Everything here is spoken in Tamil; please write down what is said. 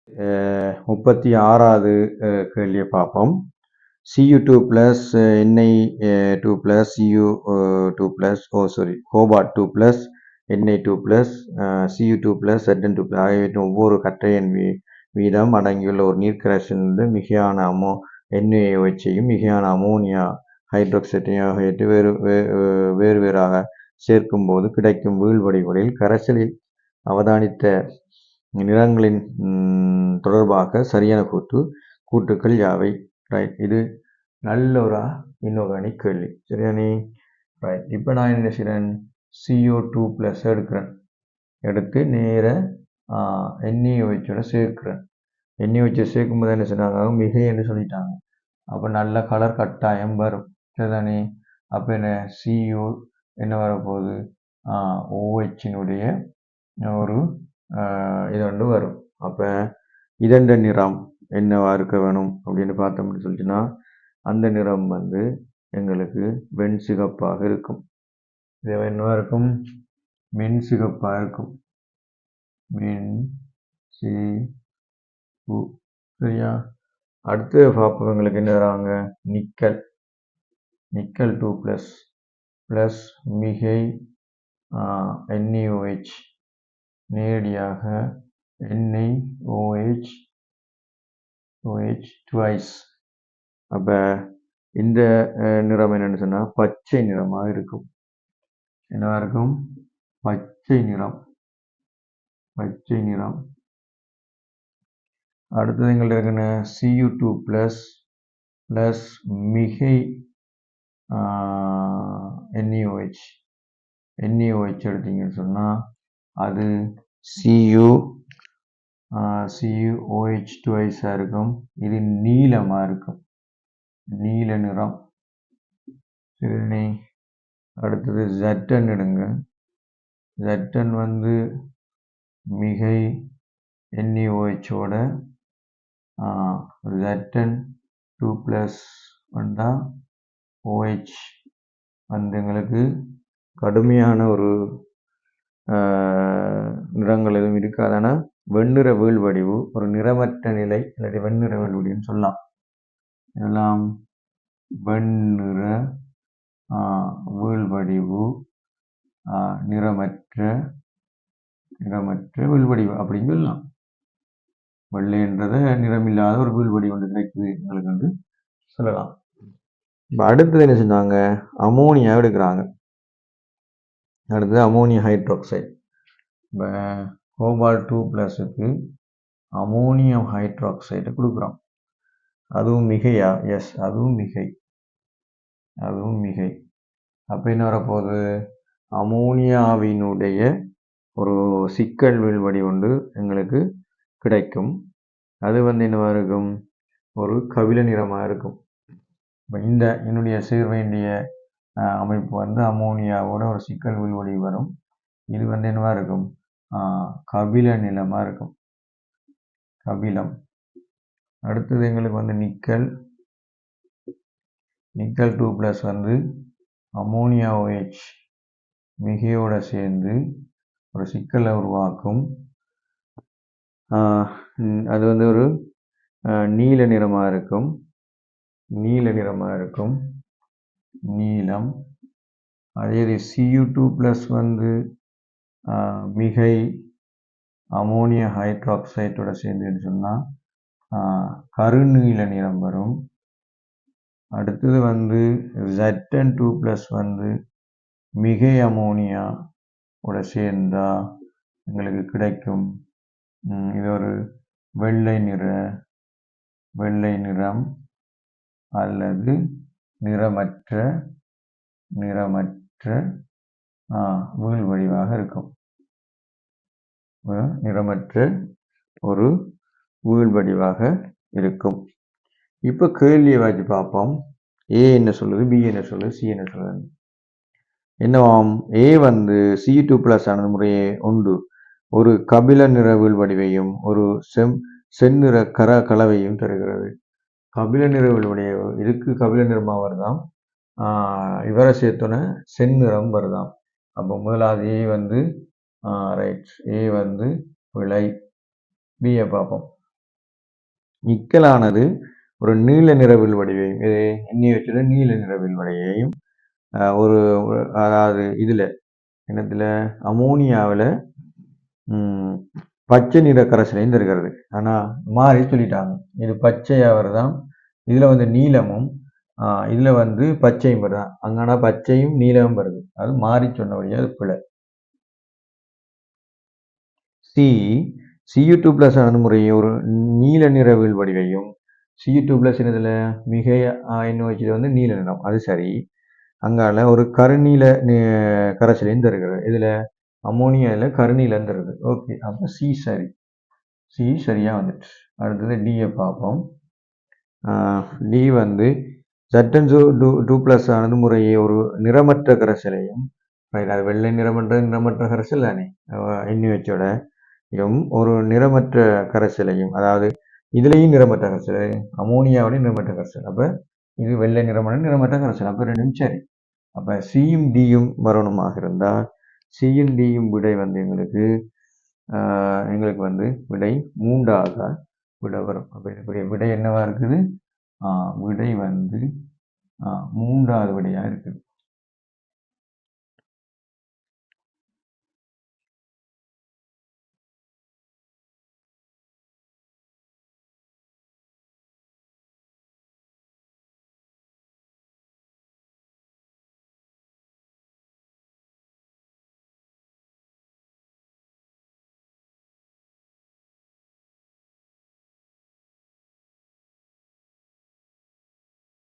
36வது கேள்வியை பார்ப்போம். Cu2 plus Na2 plus Cu2 plus cobalt 2 plus Na2 plus Cu2 plus Zn2 plus ஆகியவற்றின் ஒவ்வொரு கற்றையின் வீதம் அடங்கியுள்ள ஒரு நீர்க்கரைசலிலிருந்து மிகையான NaOHையும் மிகையான அமோனியா ஹைட்ராக்சைடையும் ஆகியவற்றை வேறு வேறாக சேர்க்கும்போது கிடைக்கும் வீழ்வடிவுகளில் கரைசலில் அவதானித்த நிறங்களின் தொடர்பாக சரியான கூற்றுக்கள் யாவை? ரைட், இது நல்ல ஒரு இன்ஆர்கானிக் கேள்வி. சரியானே? ரைட், இப்போ நான் என்ன செய்கிறேன், CO2 ப்ளஸ் எடுத்து நேர NaOHோட சேர்க்கிறேன். NaOH சேர்க்கும்போது என்ன சொன்னாங்க, மிகை என்று சொல்லிட்டாங்க. அப்போ நல்ல கலர் கட்டாயம் வரும். சரிதானே? அப்போ என்ன CO என்ன வரப்போகுது, OHனுடைய ஒரு இது ஒன்று வரும். அப்போ இதண்ட நிறம் என்னவா இருக்க வேணும் அப்படின்னு பார்த்தோம்னு சொல்லிச்சுன்னா, அந்த நிறம் வந்து எங்களுக்கு வெண்சிகப்பாக இருக்கும். இது என்னவா இருக்கும், மென்சிகப்பாக இருக்கும். சரியா? அடுத்து பார்ப்போம், எங்களுக்கு என்ன தராங்க, நிக்கல் 2 ப்ளஸ் மிகை NaOH நேரடியாக NaOH twice. அப்போ இந்த நிறம் என்னன்னு சொன்னால் பச்சை நிறமாக இருக்கும். என்னவா இருக்கும், பச்சை நிறம். அடுத்தது எங்கள்கிட்ட இருக்குன்னு Cu2 ப்ளஸ் மிகை NaOH எடுத்தீங்கன்னு சொன்னால் அது CuOH twice-ஆக இருக்கும். இது நீலமாக இருக்கும், நீல நிறம். சரி, அடுத்தது Zn எடுங்க. Zn வந்து மிகை NaOHோட Zn2 ப்ளஸ் வந்தால் OH வந்து எங்களுக்கு கடுமையான ஒரு நிறங்கள் எதுவும் இருக்காதானா, வெண்ணிற வீழ்வடிவு, ஒரு நிறமற்ற நிலை இல்லாட்டி வெண்ணிற வீழ்வடிவுன்னு சொல்லலாம். எல்லாம் வெண்ணிற வீழ்வடிவு, நிறமற்ற வீழ்வடிவு அப்படின்னு சொல்லலாம். வெள்ளைன்றதை நிறமில்லாத ஒரு வீழ்வடிவு ஒன்று கிடைக்குது எங்களுக்கு வந்து சொல்லலாம். இப்போ அடுத்தது என்ன செஞ்சாங்க, அமோனியா எடுக்கிறாங்க. அடுத்தது அமோனியா ஹைட்ராக்சைடு. இப்போ கோபால்ட் 2 ப்ளஸுக்கு அமோனியம் ஹைட்ராக்சைடை கொடுக்குறோம். அதுவும் மிகையா? எஸ், அதுவும் மிகை. அப்போ என்ன வரப்போகுது, அமோனியாவினுடைய ஒரு சிக்கல் வீழ்வடி ஒன்று எங்களுக்கு கிடைக்கும். அது வந்து என்னவா இருக்கும், ஒரு கபில நிறமாக இருக்கும். இப்போ என்னுடைய சேர வேண்டிய அமைப்பு வந்து அமோனியாவோட ஒரு சிக்கல் வீழ்வடி வரும். இது வந்து என்னவா இருக்கும், கபில நிலமாக இருக்கும், கபிலம். அடுத்தது எங்களுக்கு வந்து நிக்கல் 2 ப்ளஸ் வந்து அமோனியா OH மிகையோட சேர்ந்து ஒரு சிக்கலை உருவாக்கும். அது வந்து ஒரு நீல நிறமாக இருக்கும், நீலம். அதே இது Cu2 ப்ளஸ் வந்து மிகை அமோனியா ஹைட்ராக்சைடோட சேர்ந்துன்னு சொன்னால் கருநீல நிறம் வரும். அடுத்தது வந்து Zn2 ப்ளஸ் வந்து மிகை அமோனியாவோட சேர்ந்தால் எங்களுக்கு கிடைக்கும் இது ஒரு வெள்ளை நிறம் அல்லது நிறமற்ற வீழ்வடிவாக இருக்கும். நிறமற்ற ஒரு வீழ்வடிவாக இருக்கும். இப்போ கேள்வியை வச்சு பார்ப்போம். ஏ என்ன சொல்லுது, பி என்ன சொல்லுது, சி என்ன சொல்லுது. என்னவாம், ஏ வந்து Cu2 ப்ளஸ் ஆனது முறையே உண்டு ஒரு கபில நிற வீழ்வடிவையும் ஒரு செந்நிற கலவையும் தருகிறது. கபில நிற வீழ்வடிவு இதுக்கு கபில நிறமாக வருதாம், இவரை சேர்த்தோன்னே செந்நிறம் வருதாம். அப்போ முதலாவது ஏ வந்து ரைட், ஏ வந்து விளை. பியை பார்ப்போம். நிக்கலானது ஒரு நீல நிற வில்வடிவையும் இது NaOH நீல நிற வில்வடிவையும் ஒரு அதாவது இதில் என்னத்தில் அமோனியாவில் பச்சை நிற கரைசலையும் இருக்கிறது. ஆனால் மாறி சொல்லிட்டாங்க இது பச்சையாக தான் இதில் வந்து நீலமும் இதில் வந்து பச்சையும் வருதான். அங்கன்னா பச்சையும் நீலமும் வருது. அது மாறி சொன்னபடியாக அது பிழை. Cu2+ அணுமுறையை ஒரு நீல நிற வில்வடிவையும் Cu2+ என்னதுல மிக NaOH வந்து நீல நிறம் அது சரி. அங்கால ஒரு கருநீல கரைசலையும் தருகிறது. இதில் அமோனியாவில் கருநீலம் தருது. ஓகே, அப்போ சி சரி, சி சரியாக வந்துட்டு. அடுத்தது டியை பார்ப்போம். டி வந்து Z2+ அணுமுறையை ஒரு நிறமற்ற கரைசலையும் அது வெள்ளை நிறமற்ற கரைசல் தானே NaOHோட ஒரு நிறமற்ற கரைசலையும் அதாவது இதுலேயும் நிறமற்ற கரைசல் அமோனியாவிலையும் நிறமற்ற கரைசல். அப்போ இது வெள்ளை நிறமற்ற கரைசல். அப்போ ரெண்டும் சரி. அப்போ சியும் டியும் வரணுமாக இருந்தால் சியும் டியும் விடை வந்து எங்களுக்கு வந்து விடை 3ஆக விடை வரும். அப்போ இதுக்குரிய விடை என்னவா இருக்குது? விடை வந்து 3ஆவது விடையாக இருக்குது.